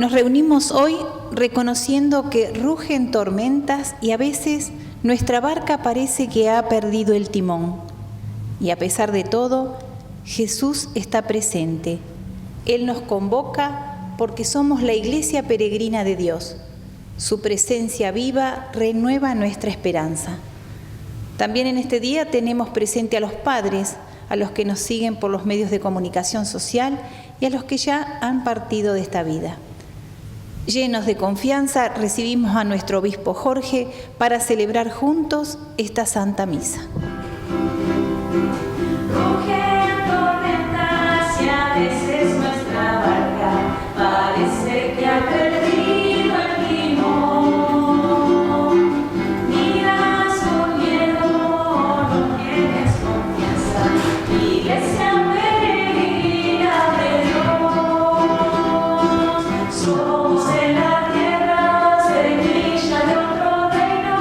Nos reunimos hoy reconociendo que rugen tormentas y a veces nuestra barca parece que ha perdido el timón. Y a pesar de todo, Jesús está presente. Él nos convoca porque somos la iglesia peregrina de Dios. Su presencia viva renueva nuestra esperanza. También en este día tenemos presente a los padres, a los que nos siguen por los medios de comunicación social y a los que ya han partido de esta vida. Llenos de confianza, recibimos a nuestro obispo Jorge para celebrar juntos esta Santa Misa. Rugen tormentas y a veces nuestra barca parece que ha perdido el timón. Miras con miedo, no tienes confianza, iglesia peregrina de Dios. Somos en la tierra, semilla de otro reino,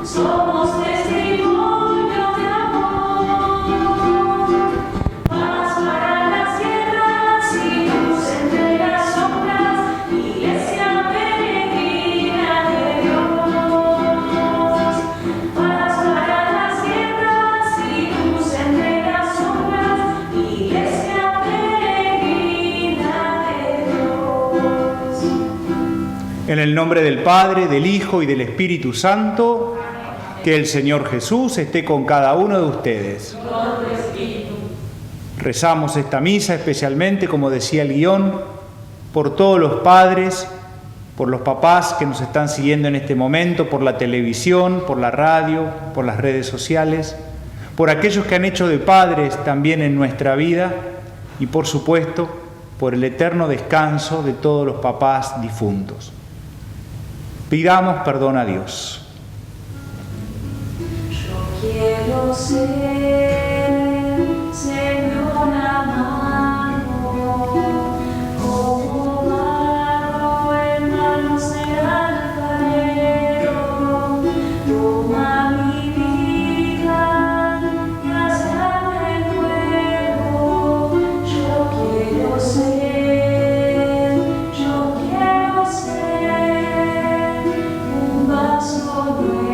somos testimonio de amor. Paz para las guerras y luz entre las sombras, iglesia peregrina de Dios. Paz para las guerras y luz entre las sombras, iglesia peregrina de Dios. En el nombre del Padre, del Hijo y del Espíritu Santo, que el Señor Jesús esté con cada uno de ustedes. Rezamos esta misa especialmente, como decía el guión, por todos los padres, por los papás que nos están siguiendo en este momento, por la televisión, por la radio, por las redes sociales, por aquellos que han hecho de padres también en nuestra vida y, por supuesto, por el eterno descanso de todos los papás difuntos. Pidamos perdón a Dios. Yo quiero ser, Señor amado, como barro en manos del alfarero. Toma mi vida y hazla de nuevo. Yo quiero ser un vaso nuevo.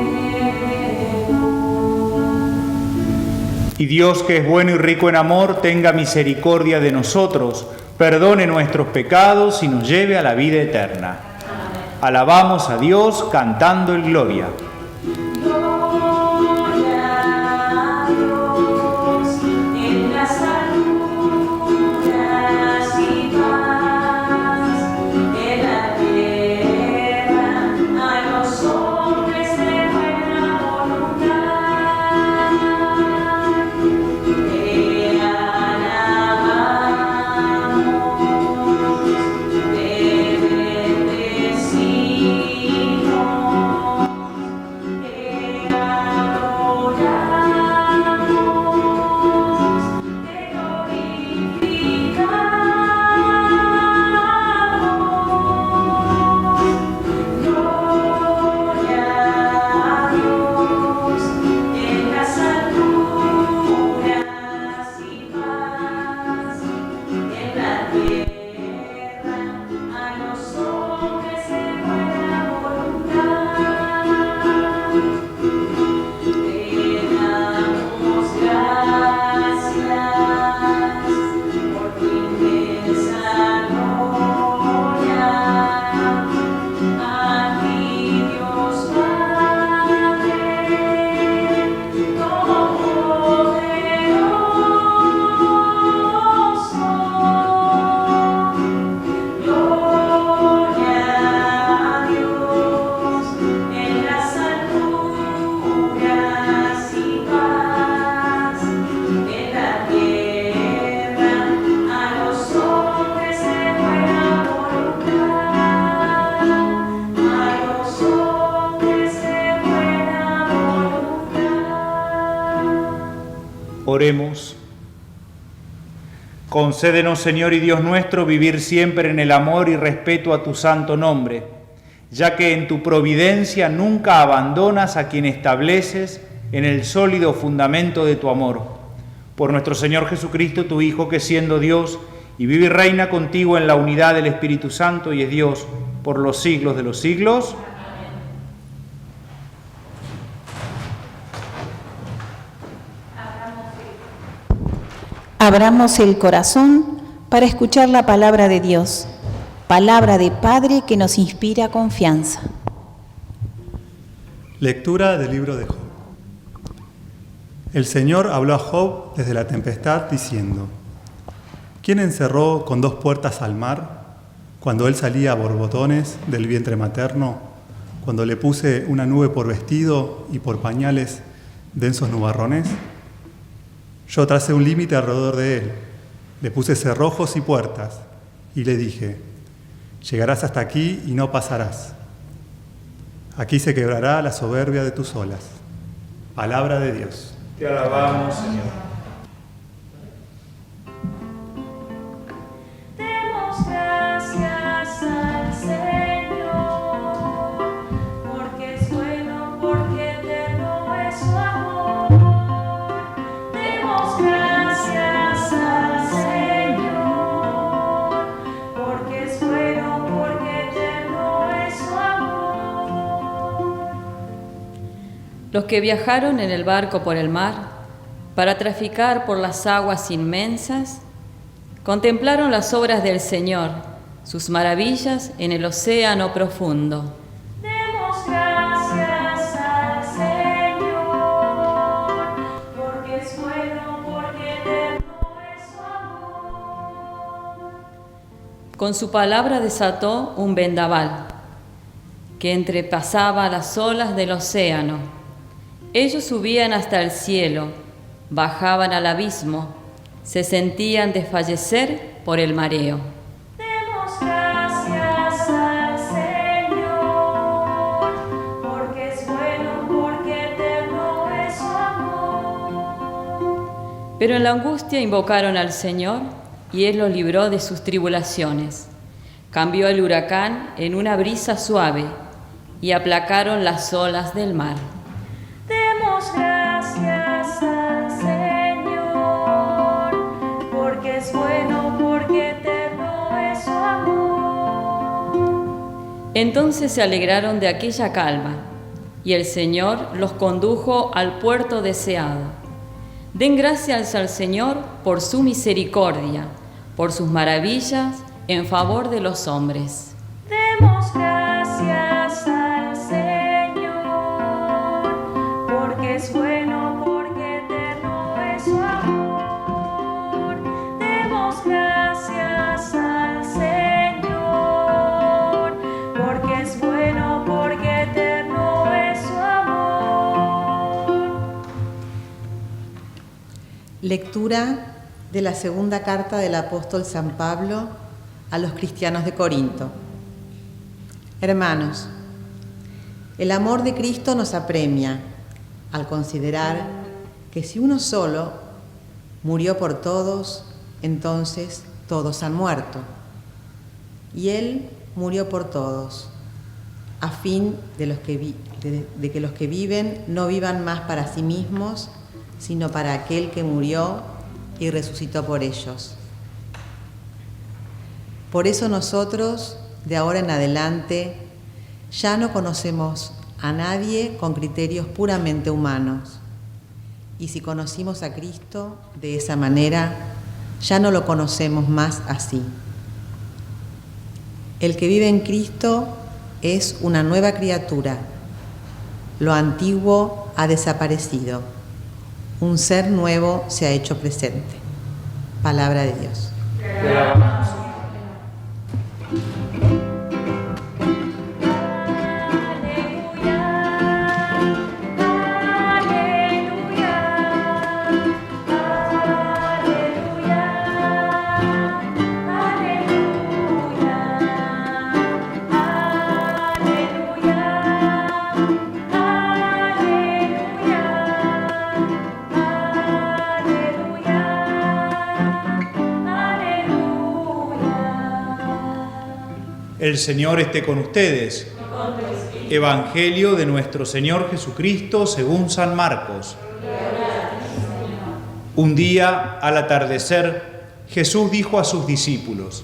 Y Dios, que es bueno y rico en amor, tenga misericordia de nosotros, perdone nuestros pecados y nos lleve a la vida eterna. Alabamos a Dios cantando el Gloria. Gloria a Dios en las alturas y paz en la tierra a los hombres de buena voluntad. Te alabamos, te bendecimos. Oremos. Concédenos, Señor y Dios nuestro, vivir siempre en el amor y respeto a tu santo nombre, ya que en tu providencia nunca abandonas a quien estableces en el sólido fundamento de tu amor. Por nuestro Señor Jesucristo, tu Hijo, que siendo Dios y vive y reina contigo en la unidad del Espíritu Santo y es Dios por los siglos de los siglos. Abramos el corazón para escuchar la palabra de Dios, palabra de Padre que nos inspira confianza. Lectura del libro de Job. El Señor habló a Job desde la tempestad diciendo: ¿Quién encerró con 2 puertas al mar cuando él salía a borbotones del vientre materno, cuando le puse una nube por vestido y por pañales densos nubarrones? Yo tracé un límite alrededor de él, le puse cerrojos y puertas y le dije: llegarás hasta aquí y no pasarás. Aquí se quebrará la soberbia de tus olas. Palabra de Dios. Te alabamos, Señor. Demos gracias al Señor, porque es bueno, porque eterno es su amor. Demos gracias al Señor, porque es bueno, porque eterno es su amor. Los que viajaron en el barco por el mar para traficar por las aguas inmensas, contemplaron las obras del Señor, sus maravillas en el océano profundo. Demos gracias al Señor, porque es bueno, porque eterno es su amor. Con su palabra desató un vendaval que entrepasaba las olas del océano. Ellos subían hasta el cielo, bajaban al abismo, se sentían desfallecer por el mareo. Demos gracias al Señor, porque es bueno, porque eterno es su amor. Pero en la angustia invocaron al Señor y Él los libró de sus tribulaciones. Cambió el huracán en una brisa suave y aplacaron las olas del mar. Demos gracias al Señor, porque es bueno, porque eterno es su amor. Entonces se alegraron de aquella calma, y el Señor los condujo al puerto deseado. Den gracias al Señor por su misericordia, por sus maravillas en favor de los hombres. Demos gracias al Señor, porque es bueno, porque eterno es su amor. Demos gracias al Señor, porque es bueno, porque eterno es su amor. Lectura de la segunda carta del apóstol San Pablo a los cristianos de Corinto. Hermanos, el amor de Cristo nos apremia al considerar que si uno solo murió por todos, entonces todos han muerto. Y Él murió por todos, a fin de que los que viven no vivan más para sí mismos, sino para aquel que murió y resucitó por ellos. Por eso nosotros, de ahora en adelante, ya no conocemos a nadie con criterios puramente humanos. Y si conocimos a Cristo de esa manera, ya no lo conocemos más así. El que vive en Cristo es una nueva criatura. Lo antiguo ha desaparecido. Un ser nuevo se ha hecho presente. Palabra de Dios. Te alabamos. El Señor esté con ustedes. Evangelio de nuestro Señor Jesucristo según San Marcos. Un día, al atardecer, Jesús dijo a sus discípulos: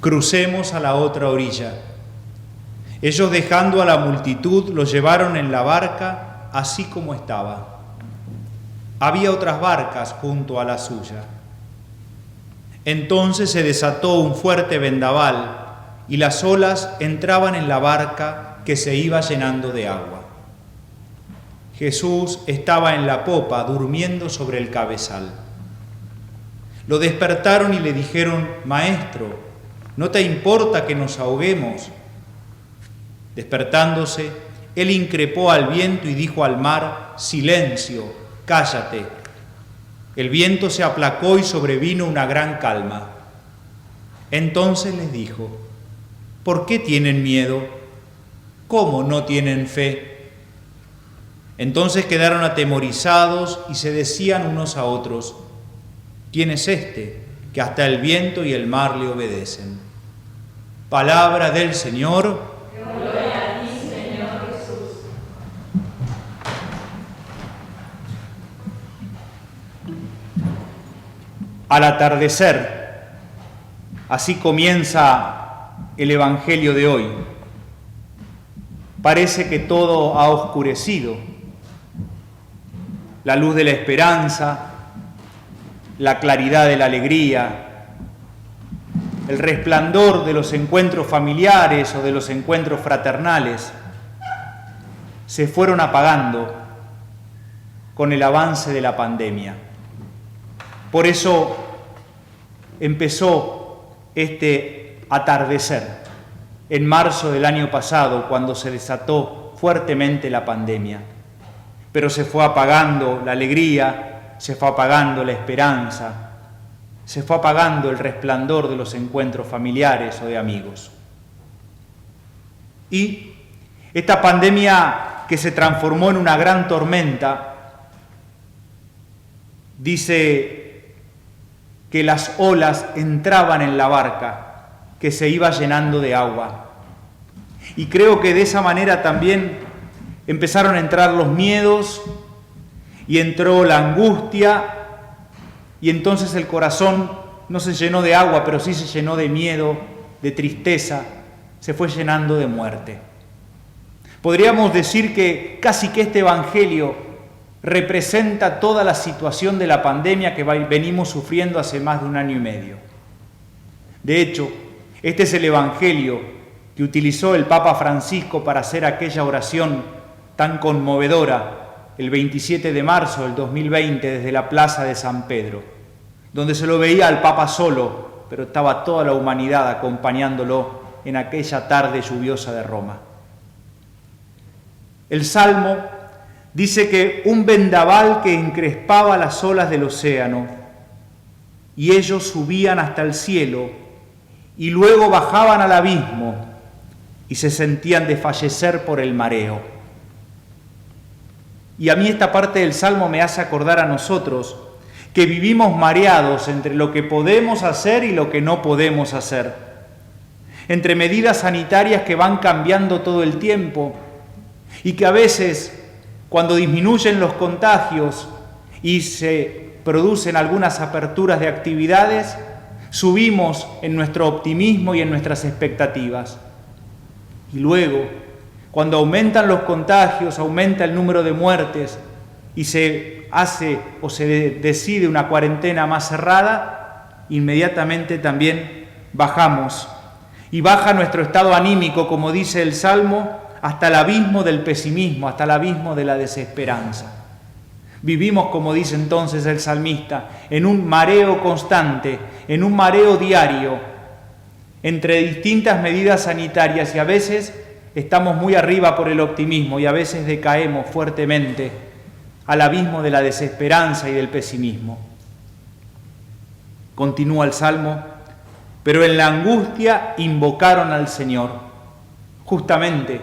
crucemos a la otra orilla. Ellos, dejando a la multitud, lo llevaron en la barca así como estaba. Había otras barcas junto a la suya. Entonces se desató un fuerte vendaval y las olas entraban en la barca que se iba llenando de agua. Jesús estaba en la popa durmiendo sobre el cabezal. Lo despertaron y le dijeron: Maestro, ¿no te importa que nos ahoguemos? Despertándose, él increpó al viento y dijo al mar: Silencio, cállate. El viento se aplacó y sobrevino una gran calma. Entonces les dijo: ¿por qué tienen miedo? ¿Cómo no tienen fe? Entonces quedaron atemorizados y se decían unos a otros: ¿quién es este que hasta el viento y el mar le obedecen? Palabra del Señor. Gloria a ti, Señor Jesús. Al atardecer, así comienza el Evangelio de hoy. Parece que todo ha oscurecido. La luz de la esperanza, la claridad de la alegría, el resplandor de los encuentros familiares o de los encuentros fraternales se fueron apagando con el avance de la pandemia. Por eso empezó este atardecer en marzo del año pasado, cuando se desató fuertemente la pandemia. Pero se fue apagando la alegría, se fue apagando la esperanza, se fue apagando el resplandor de los encuentros familiares o de amigos. Y esta pandemia, que se transformó en una gran tormenta, dice que las olas entraban en la barca, que se iba llenando de agua. Y creo que de esa manera también empezaron a entrar los miedos y entró la angustia, y entonces el corazón no se llenó de agua, pero sí se llenó de miedo, de tristeza, se fue llenando de muerte. Podríamos decir que casi que este Evangelio representa toda la situación de la pandemia que venimos sufriendo hace más de 1 año y medio. De hecho, este es el Evangelio que utilizó el Papa Francisco para hacer aquella oración tan conmovedora el 27 de marzo del 2020 desde la Plaza de San Pedro, donde se lo veía al Papa solo, pero estaba toda la humanidad acompañándolo en aquella tarde lluviosa de Roma. El Salmo dice que un vendaval que encrespaba las olas del océano, y ellos subían hasta el cielo y luego bajaban al abismo y se sentían desfallecer por el mareo. Y a mí esta parte del Salmo me hace acordar a nosotros que vivimos mareados entre lo que podemos hacer y lo que no podemos hacer, entre medidas sanitarias que van cambiando todo el tiempo y que a veces, cuando disminuyen los contagios y se producen algunas aperturas de actividades, subimos en nuestro optimismo y en nuestras expectativas. Y luego, cuando aumentan los contagios, aumenta el número de muertes y se hace o se decide una cuarentena más cerrada, inmediatamente también bajamos. Y baja nuestro estado anímico, como dice el Salmo, hasta el abismo del pesimismo, hasta el abismo de la desesperanza. Vivimos, como dice entonces el salmista, en un mareo constante, en un mareo diario, entre distintas medidas sanitarias, y a veces estamos muy arriba por el optimismo y a veces decaemos fuertemente al abismo de la desesperanza y del pesimismo. Continúa el Salmo: pero en la angustia invocaron al Señor. Justamente,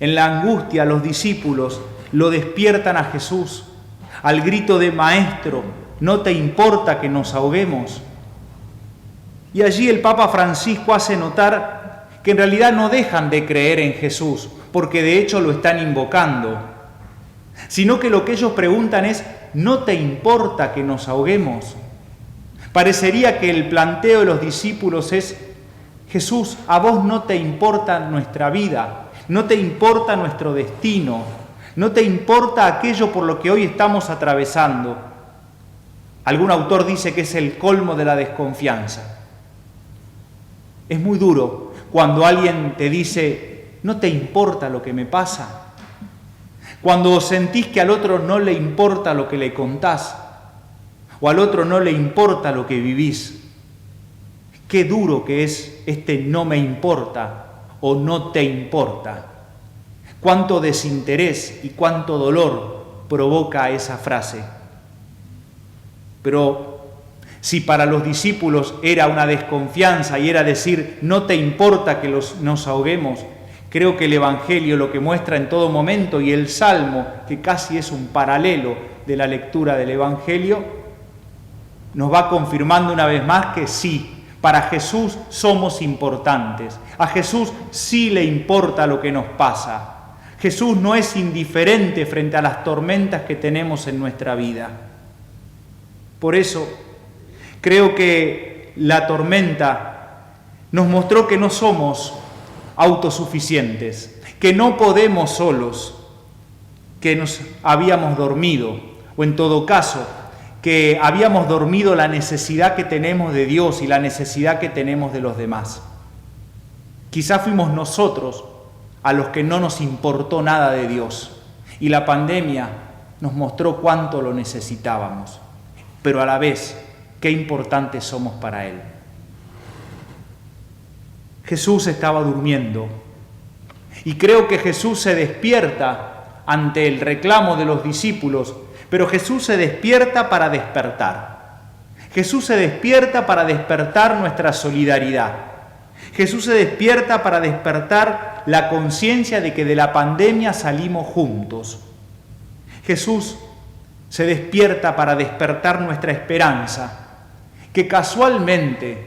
en la angustia los discípulos lo despiertan a Jesús al grito de: Maestro, ¿no te importa que nos ahoguemos? Y allí el Papa Francisco hace notar que en realidad no dejan de creer en Jesús, porque de hecho lo están invocando, sino que lo que ellos preguntan es: ¿no te importa que nos ahoguemos? Parecería que el planteo de los discípulos es: Jesús, a vos no te importa nuestra vida, no te importa nuestro destino, no te importa aquello por lo que hoy estamos atravesando. Algún autor dice que es el colmo de la desconfianza. Es muy duro cuando alguien te dice: no te importa lo que me pasa. Cuando sentís que al otro no le importa lo que le contás, o al otro no le importa lo que vivís. Qué duro que es este no me importa o no te importa. Cuánto desinterés y cuánto dolor provoca esa frase. Pero si para los discípulos era una desconfianza y era decir no te importa que nos ahoguemos, creo que el Evangelio lo que muestra en todo momento, y el Salmo, que casi es un paralelo de la lectura del Evangelio, nos va confirmando una vez más que sí, para Jesús somos importantes. A Jesús sí le importa lo que nos pasa. Jesús no es indiferente frente a las tormentas que tenemos en nuestra vida. Por eso, creo que la tormenta nos mostró que no somos autosuficientes, que no podemos solos, que nos habíamos dormido, o en todo caso, que habíamos dormido la necesidad que tenemos de Dios y la necesidad que tenemos de los demás. Quizás fuimos nosotros a los que no nos importó nada de Dios, y la pandemia nos mostró cuánto lo necesitábamos, pero a la vez, qué importantes somos para Él. Jesús estaba durmiendo, y creo que Jesús se despierta ante el reclamo de los discípulos, pero Jesús se despierta para despertar. Jesús se despierta para despertar nuestra solidaridad. Jesús se despierta para despertar la conciencia de que de la pandemia salimos juntos. Jesús se despierta para despertar nuestra esperanza, que casualmente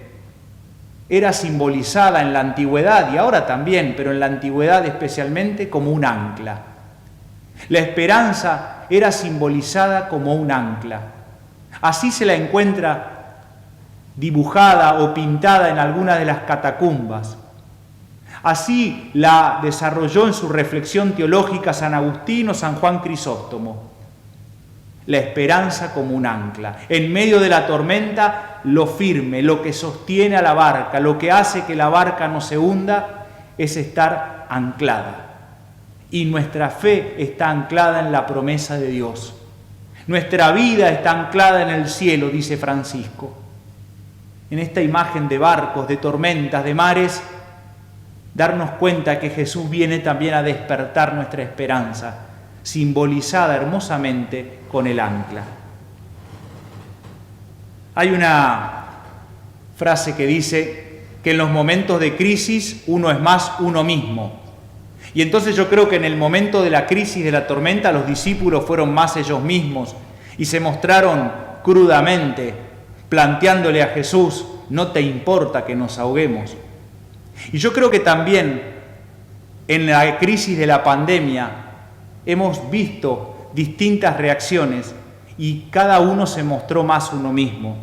era simbolizada en la antigüedad y ahora también, pero en la antigüedad especialmente, como un ancla. La esperanza era simbolizada como un ancla. Así se la encuentra dibujada o pintada en alguna de las catacumbas. Así la desarrolló en su reflexión teológica San Agustín o San Juan Crisóstomo. La esperanza como un ancla. En medio de la tormenta, lo firme, lo que sostiene a la barca, lo que hace que la barca no se hunda, es estar anclada. Y nuestra fe está anclada en la promesa de Dios. Nuestra vida está anclada en el cielo, dice Francisco. En esta imagen de barcos, de tormentas, de mares, darnos cuenta que Jesús viene también a despertar nuestra esperanza, simbolizada hermosamente con el ancla. Hay una frase que dice que en los momentos de crisis uno es más uno mismo. Y entonces yo creo que en el momento de la crisis, de la tormenta, los discípulos fueron más ellos mismos y se mostraron crudamente, planteándole a Jesús: no te importa que nos ahoguemos. Y yo creo que también en la crisis de la pandemia hemos visto distintas reacciones y cada uno se mostró más uno mismo.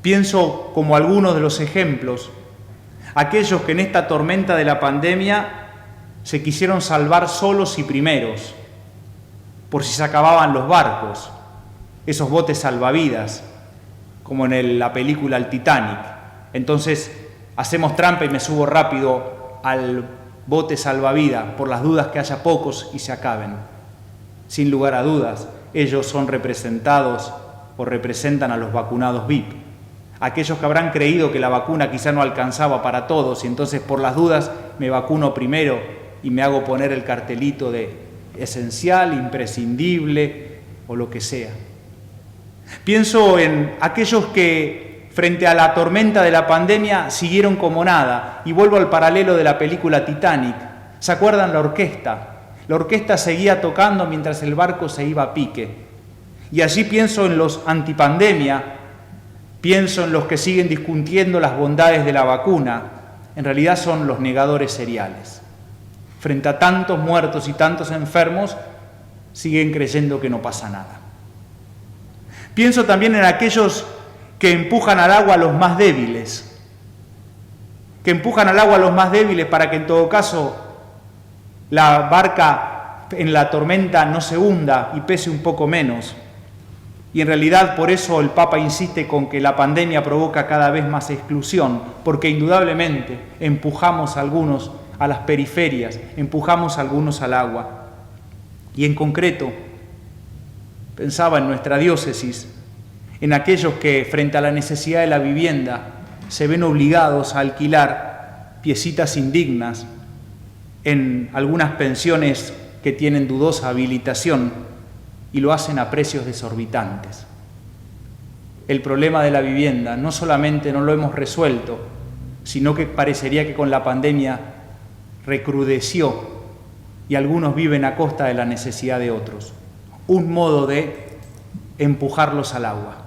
Pienso como algunos de los ejemplos, aquellos que en esta tormenta de la pandemia se quisieron salvar solos y primeros, por si se acababan los barcos, esos botes salvavidas, como en la película El Titanic. Entonces hacemos trampa y me subo rápido al bote salvavidas por las dudas que haya pocos y se acaben. Sin lugar a dudas, ellos son representados o representan a los vacunados VIP. Aquellos que habrán creído que la vacuna quizá no alcanzaba para todos y entonces por las dudas me vacuno primero y me hago poner el cartelito de esencial, imprescindible o lo que sea. Pienso en aquellos que frente a la tormenta de la pandemia siguieron como nada, y vuelvo al paralelo de la película Titanic. ¿Se acuerdan la orquesta? La orquesta seguía tocando mientras el barco se iba a pique. Y allí pienso en los antipandemia, pienso en los que siguen discutiendo las bondades de la vacuna. En realidad son los negadores seriales. Frente a tantos muertos y tantos enfermos, siguen creyendo que no pasa nada. Pienso también en aquellos que empujan al agua a los más débiles, para que en todo caso la barca en la tormenta no se hunda y pese un poco menos. Y en realidad por eso el Papa insiste con que la pandemia provoca cada vez más exclusión, porque indudablemente empujamos a algunos a las periferias, empujamos a algunos al agua. Y en concreto, pensaba en nuestra diócesis, en aquellos que frente a la necesidad de la vivienda se ven obligados a alquilar piecitas indignas en algunas pensiones que tienen dudosa habilitación y lo hacen a precios desorbitantes. El problema de la vivienda no solamente no lo hemos resuelto, sino que parecería que con la pandemia recrudeció y algunos viven a costa de la necesidad de otros. Un modo de empujarlos al agua.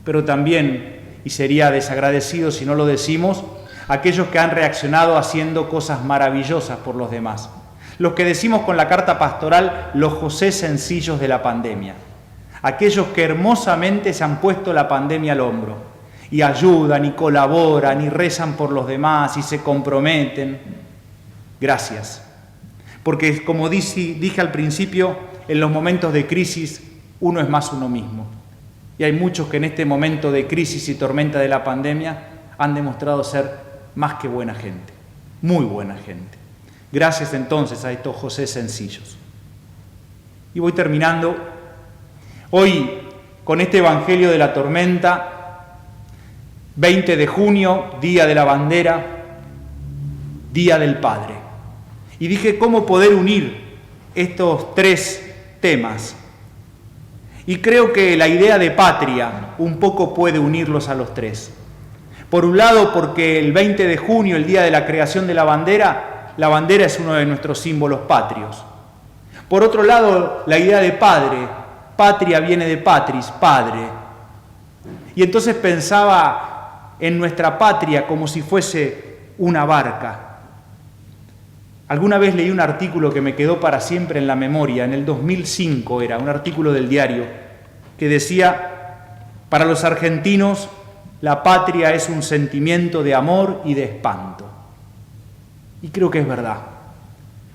Pero también, y sería desagradecido si no lo decimos, aquellos que han reaccionado haciendo cosas maravillosas por los demás. Los que decimos con la carta pastoral, los José sencillos de la pandemia. Aquellos que hermosamente se han puesto la pandemia al hombro y ayudan y colaboran y rezan por los demás y se comprometen. Gracias. Porque como dije al principio, en los momentos de crisis uno es más uno mismo. Y hay muchos que en este momento de crisis y tormenta de la pandemia han demostrado ser más que buena gente, muy buena gente. Gracias entonces a estos José sencillos. Y voy terminando hoy con este Evangelio de la tormenta, 20 de junio, Día de la Bandera, Día del Padre. Y dije cómo poder unir estos tres temas. Y creo que la idea de patria un poco puede unirlos a los tres. Por un lado, porque el 20 de junio, el día de la creación de la bandera es uno de nuestros símbolos patrios. Por otro lado, la idea de padre, patria viene de patris, padre. Y entonces pensaba en nuestra patria como si fuese una barca. Alguna vez leí un artículo que me quedó para siempre en la memoria, en el 2005 era, un artículo del diario, que decía, para los argentinos, la patria es un sentimiento de amor y de espanto. Y creo que es verdad.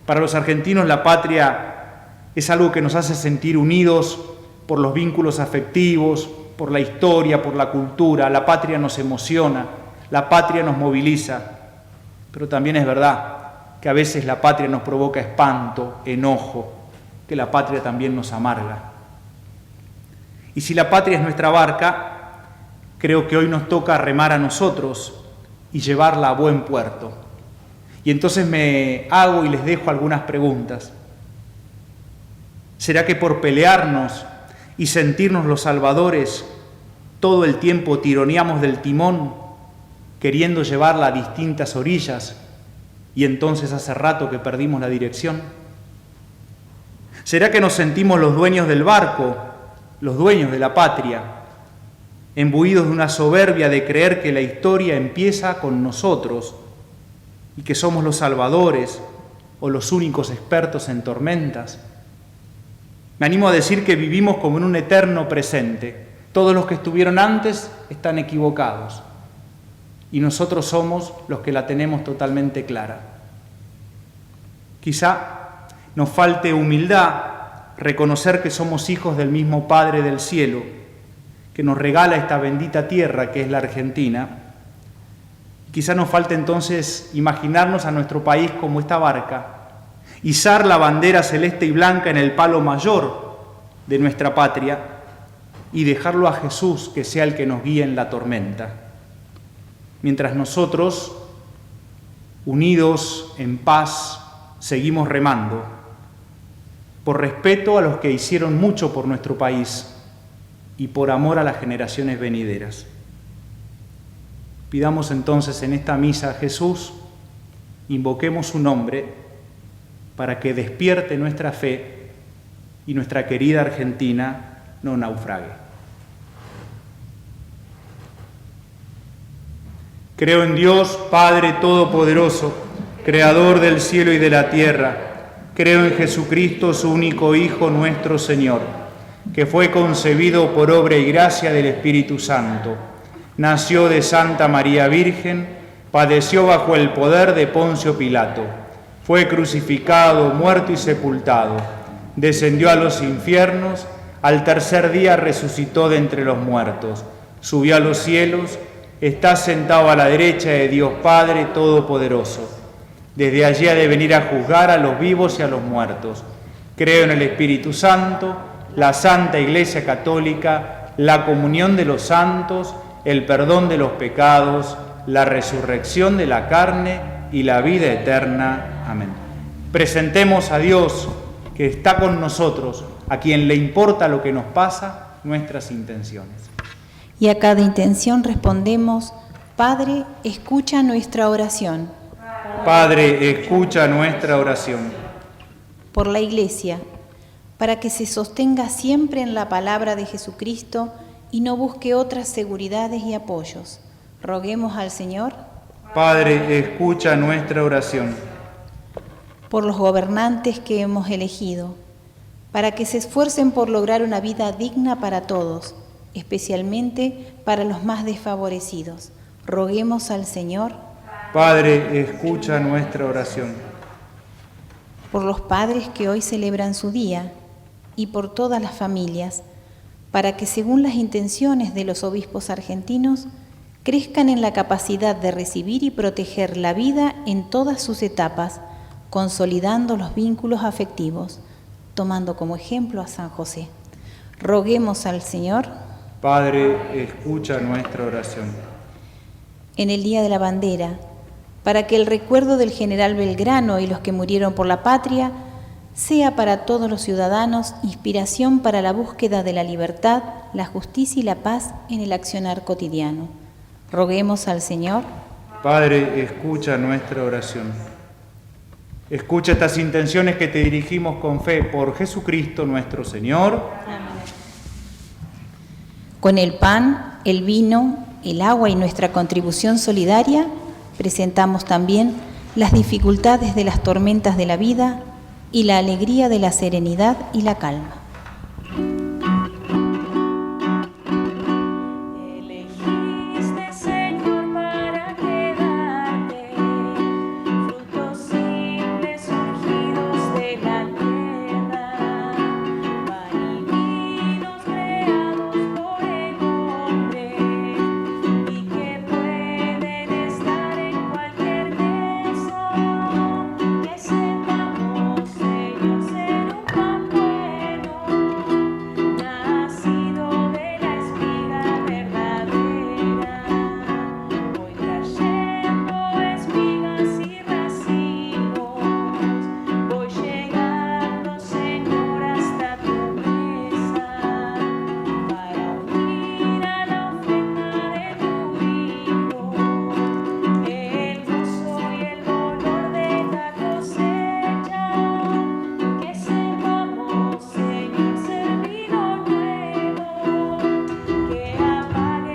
Para los argentinos la patria es algo que nos hace sentir unidos por los vínculos afectivos, por la historia, por la cultura. La patria nos emociona, la patria nos moviliza. Pero también es verdad que a veces la patria nos provoca espanto, enojo, que la patria también nos amarga. Y si la patria es nuestra barca, creo que hoy nos toca remar a nosotros y llevarla a buen puerto. Y entonces me hago y les dejo algunas preguntas. ¿Será que por pelearnos y sentirnos los salvadores todo el tiempo tironeamos del timón, queriendo llevarla a distintas orillas, y entonces hace rato que perdimos la dirección? ¿Será que nos sentimos los dueños del barco, los dueños de la patria, imbuidos de una soberbia de creer que la historia empieza con nosotros y que somos los salvadores o los únicos expertos en tormentas? Me animo a decir que vivimos como en un eterno presente. Todos los que estuvieron antes están equivocados y nosotros somos los que la tenemos totalmente clara. Quizá nos falte humildad reconocer que somos hijos del mismo Padre del cielo, que nos regala esta bendita tierra que es la Argentina. Quizá nos falte entonces imaginarnos a nuestro país como esta barca, izar la bandera celeste y blanca en el palo mayor de nuestra patria y dejarlo a Jesús que sea el que nos guíe en la tormenta. Mientras nosotros, unidos en paz, seguimos remando, por respeto a los que hicieron mucho por nuestro país y por amor a las generaciones venideras. Pidamos entonces en esta misa a Jesús, invoquemos su nombre para que despierte nuestra fe y nuestra querida Argentina no naufrague. Creo en Dios, Padre Todopoderoso, Creador del cielo y de la tierra. Creo en Jesucristo, su único Hijo, nuestro Señor, que fue concebido por obra y gracia del Espíritu Santo. Nació de Santa María Virgen, padeció bajo el poder de Poncio Pilato, fue crucificado, muerto y sepultado, descendió a los infiernos, al tercer día resucitó de entre los muertos, subió a los cielos, está sentado a la derecha de Dios Padre Todopoderoso. Desde allí ha de venir a juzgar a los vivos y a los muertos. Creo en el Espíritu Santo, la Santa Iglesia Católica, la comunión de los santos, el perdón de los pecados, la resurrección de la carne y la vida eterna. Amén. Presentemos a Dios, que está con nosotros, a quien le importa lo que nos pasa, nuestras intenciones. Y a cada intención respondemos: Padre, escucha nuestra oración. Padre, escucha nuestra oración. Por la Iglesia, para que se sostenga siempre en la palabra de Jesucristo y no busque otras seguridades y apoyos. Roguemos al Señor. Padre, escucha nuestra oración. Por los gobernantes que hemos elegido, para que se esfuercen por lograr una vida digna para todos, especialmente para los más desfavorecidos. Roguemos al Señor. Padre, escucha nuestra oración. Por los padres que hoy celebran su día y por todas las familias, para que según las intenciones de los obispos argentinos, crezcan en la capacidad de recibir y proteger la vida en todas sus etapas, consolidando los vínculos afectivos, tomando como ejemplo a San José. Roguemos al Señor. Padre, escucha nuestra oración. En el Día de la Bandera, para que el recuerdo del general Belgrano y los que murieron por la patria sea para todos los ciudadanos inspiración para la búsqueda de la libertad, la justicia y la paz en el accionar cotidiano. Roguemos al Señor. Padre, escucha nuestra oración. Escucha estas intenciones que te dirigimos con fe por Jesucristo nuestro Señor. Amén. Con el pan, el vino, el agua y nuestra contribución solidaria, presentamos también las dificultades de las tormentas de la vida y la alegría de la serenidad y la calma. Elegiste, Señor, para quedarte, frutos simples surgidos de la tierra, pan y vinos creados por el hombre, y que pueden estar en cualquier mesa. Que sepamos, Señor, ser un pan bueno, nacido de la espiga verdadera, hoy trayendo espigas y racimos, voy llegando, Señor, hasta tu mesa, para unir a la ofrenda de tu Hijo, el gozo y el dolor de la cosecha. Que sepamos, Señor, ser vino nuevo, que apague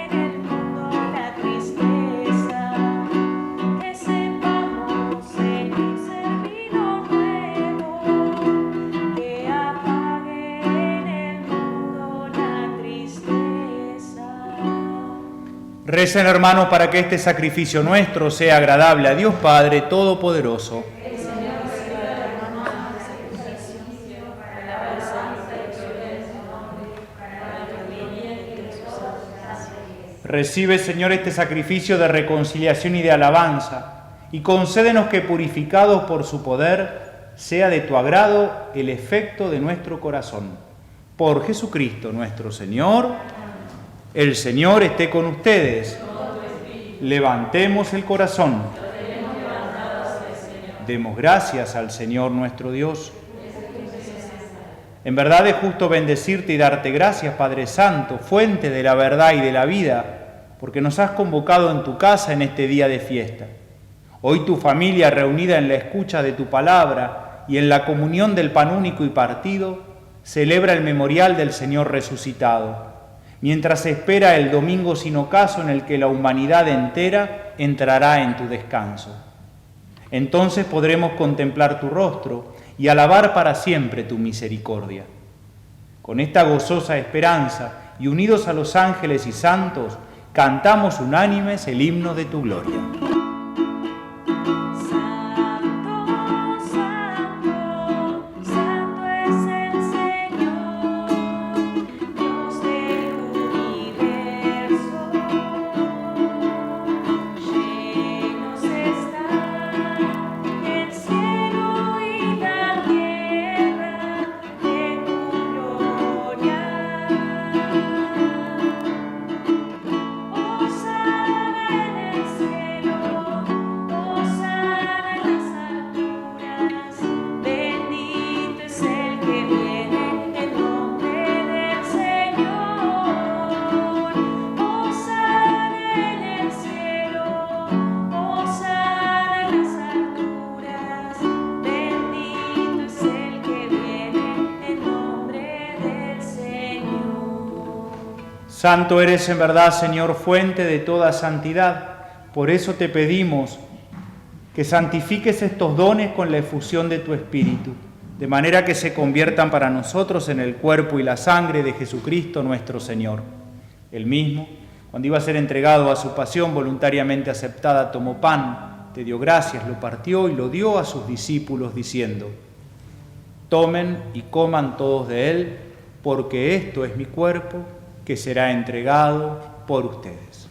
en el mundo la tristeza. Que sepamos, Señor, ser vino nuevo, que apague en el mundo la tristeza. Recen, hermanos, para que este sacrificio nuestro sea agradable a Dios Padre Todopoderoso. Recibe, Señor, este sacrificio de reconciliación y de alabanza, y concédenos que, purificados por su poder, sea de tu agrado el efecto de nuestro corazón. Por Jesucristo nuestro Señor. El Señor esté con ustedes. Levantemos el corazón. Demos gracias al Señor nuestro Dios. En verdad es justo bendecirte y darte gracias, Padre Santo, fuente de la verdad y de la vida, porque nos has convocado en tu casa en este día de fiesta. Hoy tu familia, reunida en la escucha de tu palabra y en la comunión del pan único y partido, celebra el memorial del Señor resucitado, mientras espera el domingo sin ocaso en el que la humanidad entera entrará en tu descanso. Entonces podremos contemplar tu rostro y alabar para siempre tu misericordia. Con esta gozosa esperanza y unidos a los ángeles y santos, cantamos unánimes el himno de tu gloria. Santo eres en verdad, Señor, fuente de toda santidad. Por eso te pedimos que santifiques estos dones con la efusión de tu Espíritu, de manera que se conviertan para nosotros en el cuerpo y la sangre de Jesucristo nuestro Señor. Él mismo, cuando iba a ser entregado a su pasión voluntariamente aceptada, tomó pan, te dio gracias, lo partió y lo dio a sus discípulos, diciendo: tomen y coman todos de él, porque esto es mi cuerpo, que será entregado por ustedes.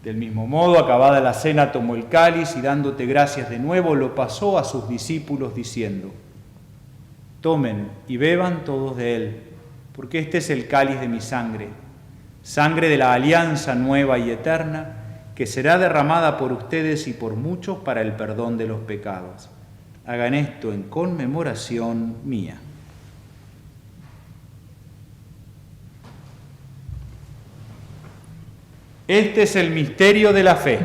Del mismo modo, acabada la cena, tomó el cáliz y dándote gracias de nuevo, lo pasó a sus discípulos diciendo: tomen y beban todos de él, porque este es el cáliz de mi sangre, sangre de la alianza nueva y eterna, que será derramada por ustedes y por muchos para el perdón de los pecados. Hagan esto en conmemoración mía. Este es el misterio de la fe.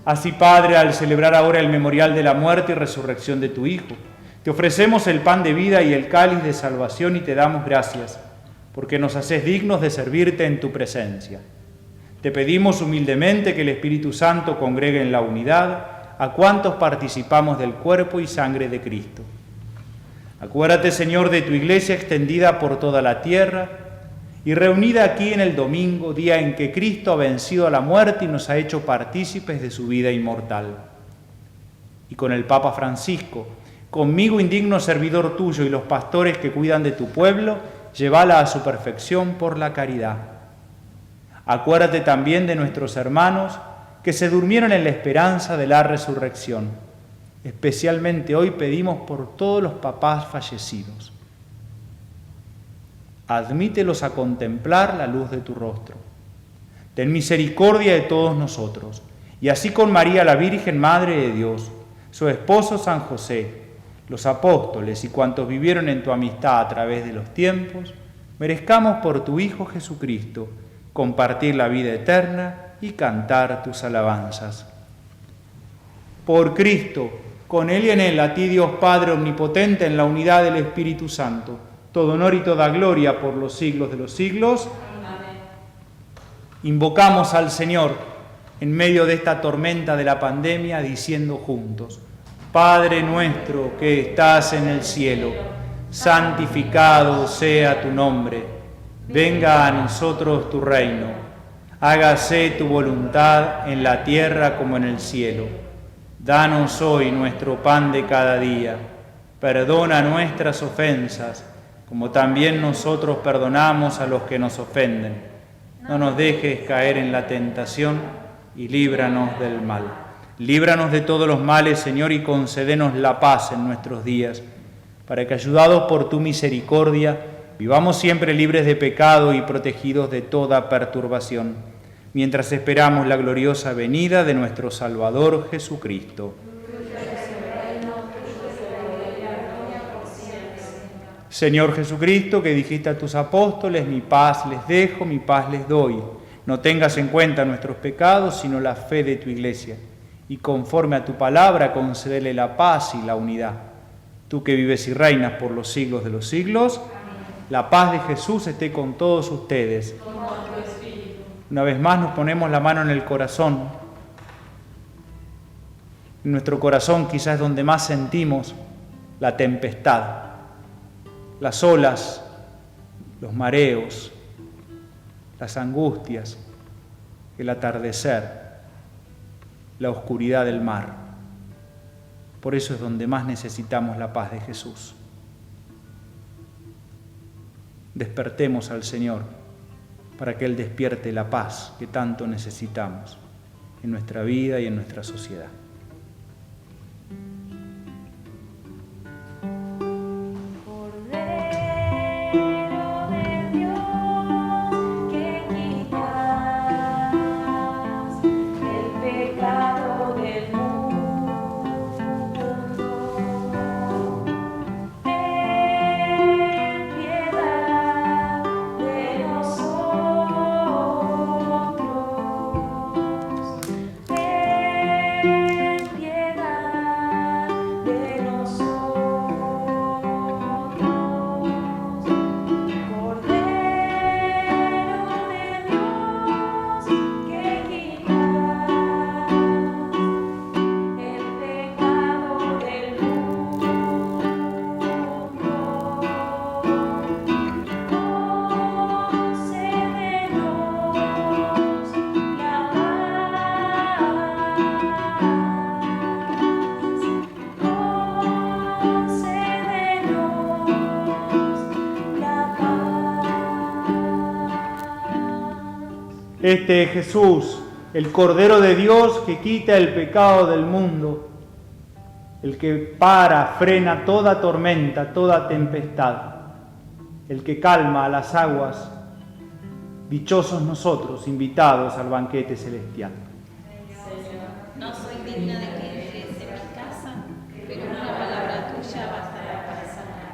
Así, Padre, al celebrar ahora el memorial de la muerte y resurrección de tu Hijo, te ofrecemos el pan de vida y el cáliz de salvación y te damos gracias, porque nos haces dignos de servirte en tu presencia. Te pedimos humildemente que el Espíritu Santo congregue en la unidad a cuantos participamos del cuerpo y sangre de Cristo. Acuérdate, Señor, de tu Iglesia extendida por toda la tierra y reunida aquí en el domingo, día en que Cristo ha vencido a la muerte y nos ha hecho partícipes de su vida inmortal. Y con el Papa Francisco, conmigo indigno servidor tuyo y los pastores que cuidan de tu pueblo, llévala a su perfección por la caridad. Acuérdate también de nuestros hermanos que se durmieron en la esperanza de la resurrección. Especialmente hoy pedimos por todos los papás fallecidos. Admítelos a contemplar la luz de tu rostro. Ten misericordia de todos nosotros, y así con María la Virgen, Madre de Dios, su esposo San José, los apóstoles y cuantos vivieron en tu amistad a través de los tiempos, merezcamos por tu Hijo Jesucristo compartir la vida eterna y cantar tus alabanzas. Por Cristo, con Él y en Él, a ti Dios Padre Omnipotente, en la unidad del Espíritu Santo, todo honor y toda gloria por los siglos de los siglos. Amén. Invocamos al Señor en medio de esta tormenta de la pandemia, diciendo juntos: Padre nuestro que estás en el cielo, santificado sea tu nombre. Venga a nosotros tu reino. Hágase tu voluntad en la tierra como en el cielo. Danos hoy nuestro pan de cada día. Perdona nuestras ofensas, como también nosotros perdonamos a los que nos ofenden. No nos dejes caer en la tentación y líbranos del mal. Líbranos de todos los males, Señor, y concédenos la paz en nuestros días, para que, ayudados por tu misericordia, vivamos siempre libres de pecado y protegidos de toda perturbación, mientras esperamos la gloriosa venida de nuestro Salvador Jesucristo. Señor Jesucristo, que dijiste a tus apóstoles: mi paz les dejo, mi paz les doy. No tengas en cuenta nuestros pecados, sino la fe de tu Iglesia, y conforme a tu palabra concédele la paz y la unidad. Tú que vives y reinas por los siglos de los siglos, La paz de Jesús esté con todos ustedes. Una vez más nos ponemos la mano en el corazón. En nuestro corazón quizás es donde más sentimos la tempestad, las olas, los mareos, las angustias, el atardecer, la oscuridad del mar. Por eso es donde más necesitamos la paz de Jesús. Despertemos al Señor para que Él despierte la paz que tanto necesitamos en nuestra vida y en nuestra sociedad. Este es Jesús, el Cordero de Dios que quita el pecado del mundo, el que frena toda tormenta, toda tempestad, el que calma a las aguas. Dichosos nosotros, invitados al banquete celestial. Señor, no soy digna de que entres en mi casa, pero una palabra tuya bastará para sanar.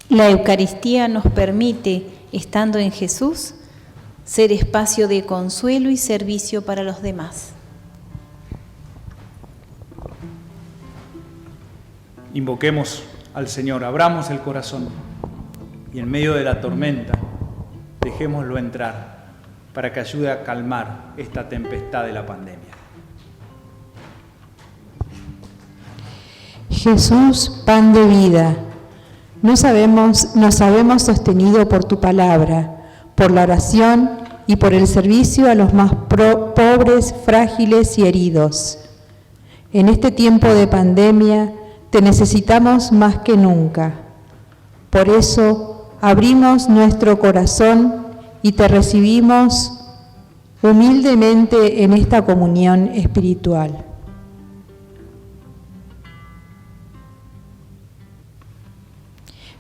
La Eucaristía nos permite, estando en Jesús, ser espacio de consuelo y servicio para los demás. Invoquemos al Señor, abramos el corazón y en medio de la tormenta dejémoslo entrar para que ayude a calmar esta tempestad de la pandemia. Jesús, pan de vida, nos habemos sostenido por tu palabra, por la oración y por el servicio a los más pobres, frágiles y heridos. En este tiempo de pandemia te necesitamos más que nunca. Por eso abrimos nuestro corazón y te recibimos humildemente en esta comunión espiritual.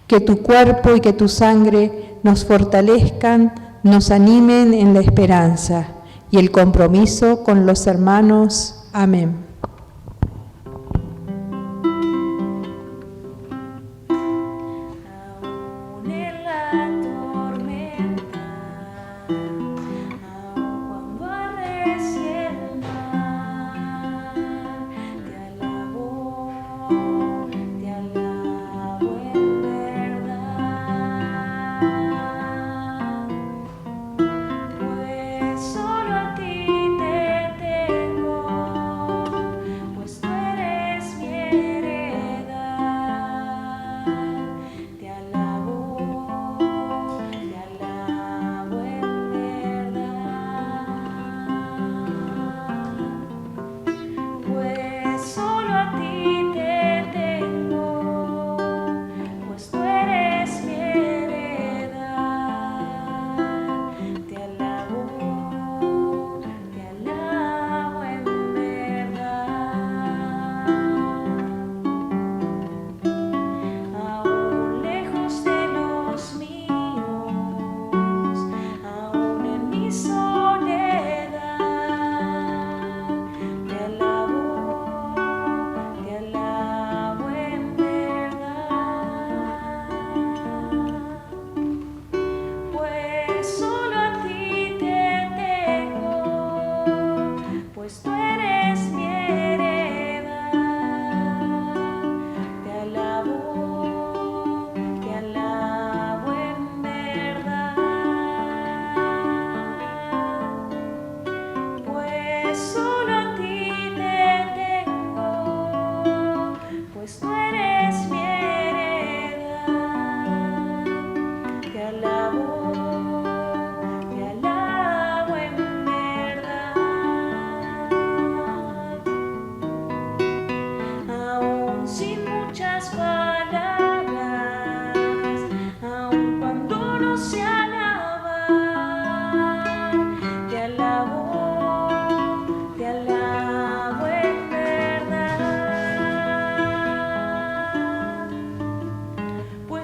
Que tu cuerpo y que tu sangre nos fortalezcan, nos animen en la esperanza y el compromiso con los hermanos. Amén. Aún en la tormenta, aún cuando arrecie el mar, te alabo en verdad, pues solo a ti te tengo.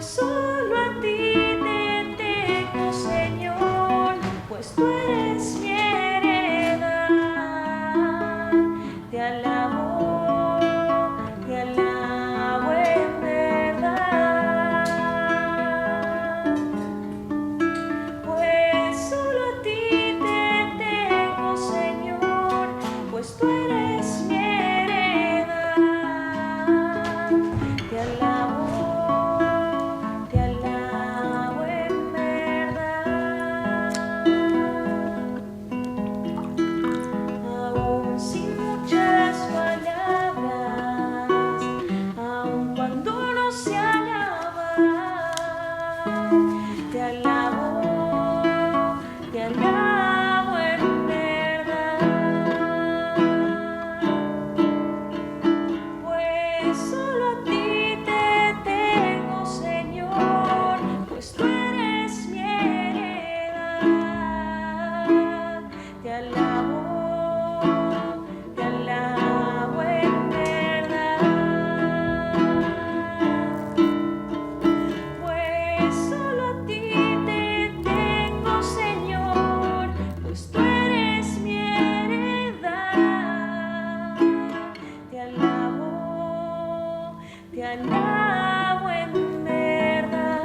pues solo a ti te tengo, Señor, pues tú eres mi heredad. Te alabo en verdad, pues solo a ti te tengo, Señor, pues tú eres mi heredad. Te alabo en verdad. Aún sin muchas palabras, aun cuando no se alaba, te alabo en verdad, pues solo a ti te tengo, Señor, pues tú eres mi heredad. Te alabo en verdad, pues solo a ti te tengo, Señor, pues tú eres mi heredad. Te alabo en verdad.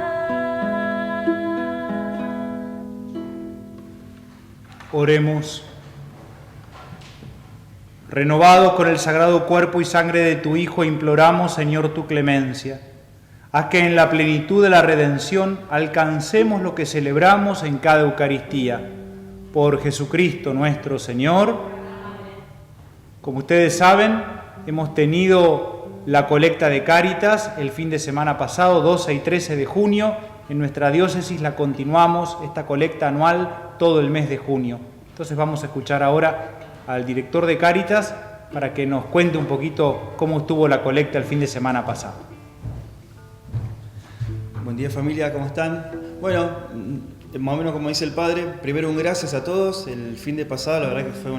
Oremos. Renovados con el sagrado cuerpo y sangre de tu Hijo, imploramos, Señor, tu clemencia. Haz que en la plenitud de la redención alcancemos lo que celebramos en cada Eucaristía. Por Jesucristo nuestro Señor. Como ustedes saben, hemos tenido la colecta de Cáritas el fin de semana pasado, 12 y 13 de junio. En nuestra diócesis la continuamos, esta colecta anual, todo el mes de junio. Entonces vamos a escuchar ahora al director de Cáritas para que nos cuente un poquito cómo estuvo la colecta el fin de semana pasado. Buen día, familia, ¿cómo están? Bueno, más o menos como dice el Padre, primero un gracias a todos. El fin de pasado la verdad que fue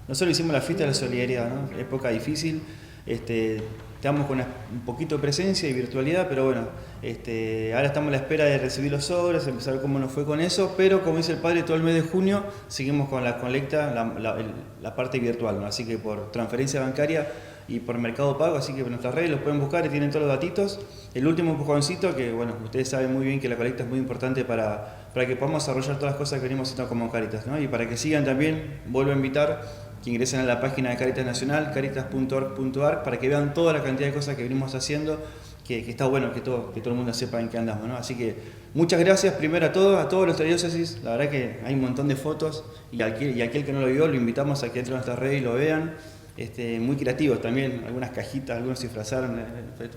nosotros hicimos la fiesta de la solidaridad, ¿no? Época difícil. Estamos con un poquito de presencia y virtualidad, pero bueno, ahora estamos a la espera de recibir los sobres, empezar a ver cómo nos fue con eso, pero como dice el Padre, todo el mes de junio seguimos con la colecta, la parte virtual, ¿no? Así que por transferencia bancaria y por Mercado Pago, así que en nuestras redes los pueden buscar y tienen todos los datitos. El último empujoncito, que bueno, ustedes saben muy bien que la colecta es muy importante para que podamos desarrollar todas las cosas que venimos haciendo como Cáritas, ¿no? Y para que sigan también, vuelvo a invitar que ingresen a la página de Cáritas Nacional, caritas.org.ar, para que vean toda la cantidad de cosas que venimos haciendo, que está bueno que todo el mundo sepa en qué andamos, ¿no? Así que muchas gracias primero a todos los diócesis. La verdad que hay un montón de fotos y aquel que no lo vio lo invitamos a que entre a nuestras redes y lo vean. Muy creativos también, algunas cajitas, algunos se disfrazaron,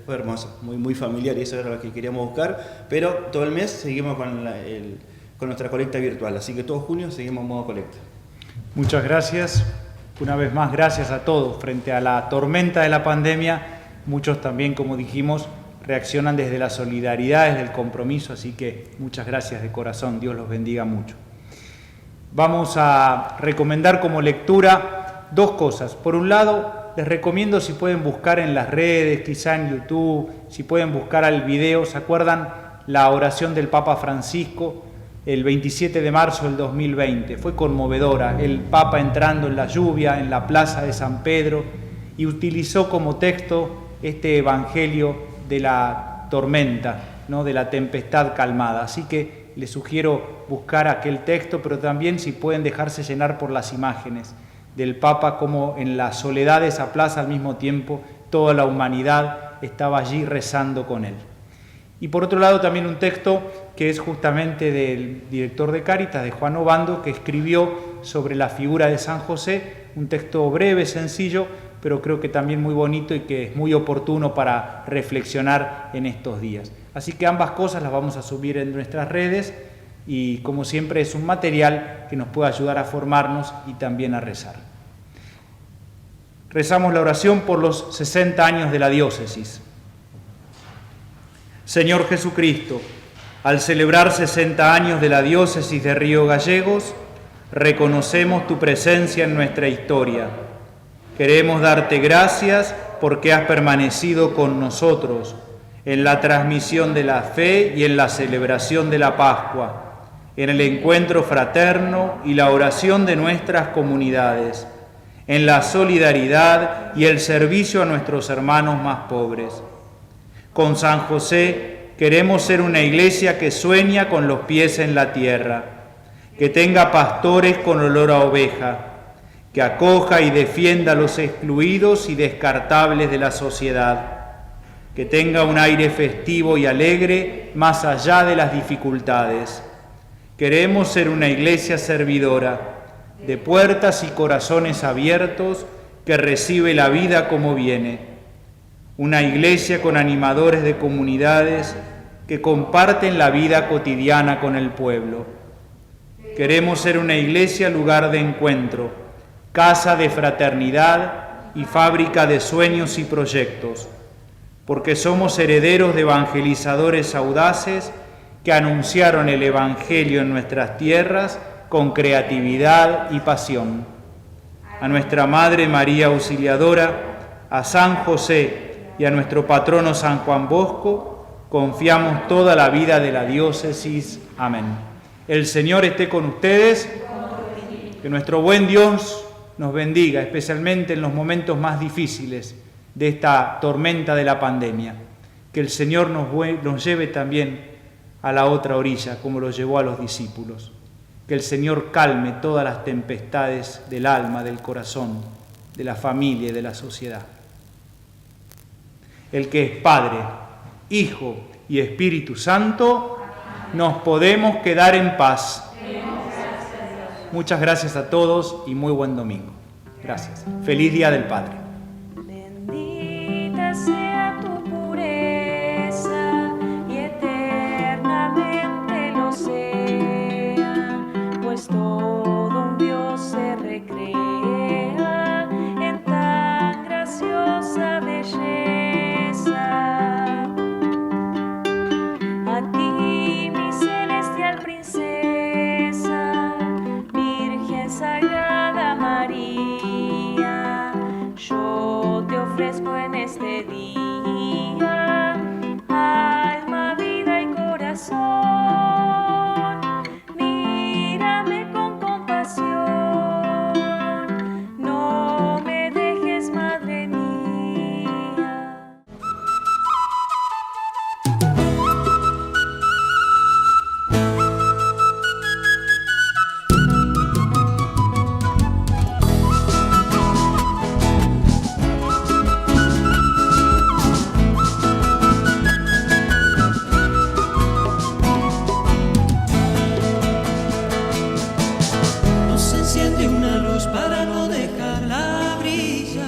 fue hermoso, muy familiar, y eso era lo que queríamos buscar. Pero todo el mes seguimos con nuestra colecta virtual, así que todo junio seguimos en modo colecta. Muchas gracias. Una vez más, gracias a todos. Frente a la tormenta de la pandemia, muchos también, como dijimos, reaccionan desde la solidaridad, desde el compromiso, así que muchas gracias de corazón. Dios los bendiga mucho. Vamos a recomendar como lectura dos cosas. Por un lado, les recomiendo, si pueden buscar en las redes, quizá en YouTube, si pueden buscar al video, ¿se acuerdan la oración del Papa Francisco el 27 de marzo del 2020? Fue conmovedora, el Papa entrando en la lluvia, en la plaza de San Pedro, y utilizó como texto este evangelio de la tormenta, ¿no? De la tempestad calmada. Así que les sugiero buscar aquel texto, pero también si pueden dejarse llenar por las imágenes del Papa, como en la soledad de esa plaza al mismo tiempo toda la humanidad estaba allí rezando con él. Y por otro lado también un texto que es justamente del director de Cáritas, de Juan Obando, que escribió sobre la figura de San José, un texto breve, sencillo, pero creo que también muy bonito y que es muy oportuno para reflexionar en estos días. Así que ambas cosas las vamos a subir en nuestras redes y, como siempre, es un material que nos puede ayudar a formarnos y también a rezar. Rezamos la oración por los 60 años de la diócesis. Señor Jesucristo, al celebrar 60 años de la diócesis de Río Gallegos, reconocemos tu presencia en nuestra historia. Queremos darte gracias porque has permanecido con nosotros en la transmisión de la fe y en la celebración de la Pascua, en el encuentro fraterno y la oración de nuestras comunidades, en la solidaridad y el servicio a nuestros hermanos más pobres. Con San José queremos ser una iglesia que sueña con los pies en la tierra, que tenga pastores con olor a oveja, que acoja y defienda a los excluidos y descartables de la sociedad, que tenga un aire festivo y alegre más allá de las dificultades. Queremos ser una iglesia servidora, de puertas y corazones abiertos, que recibe la vida como viene. Una iglesia con animadores de comunidades que comparten la vida cotidiana con el pueblo. Queremos ser una iglesia lugar de encuentro, casa de fraternidad y fábrica de sueños y proyectos, porque somos herederos de evangelizadores audaces que anunciaron el Evangelio en nuestras tierras con creatividad y pasión. A nuestra Madre María Auxiliadora, a San José y a nuestro patrono San Juan Bosco, confiamos toda la vida de la diócesis. Amén. El Señor esté con ustedes, que nuestro buen Dios nos bendiga, especialmente en los momentos más difíciles de esta tormenta de la pandemia. Que el Señor nos lleve también a la otra orilla, como lo llevó a los discípulos. Que el Señor calme todas las tempestades del alma, del corazón, de la familia y de la sociedad. El que es Padre, Hijo y Espíritu Santo, nos podemos quedar en paz. Muchas gracias a todos y muy buen domingo. Gracias. Feliz Día del Padre. Bendita sea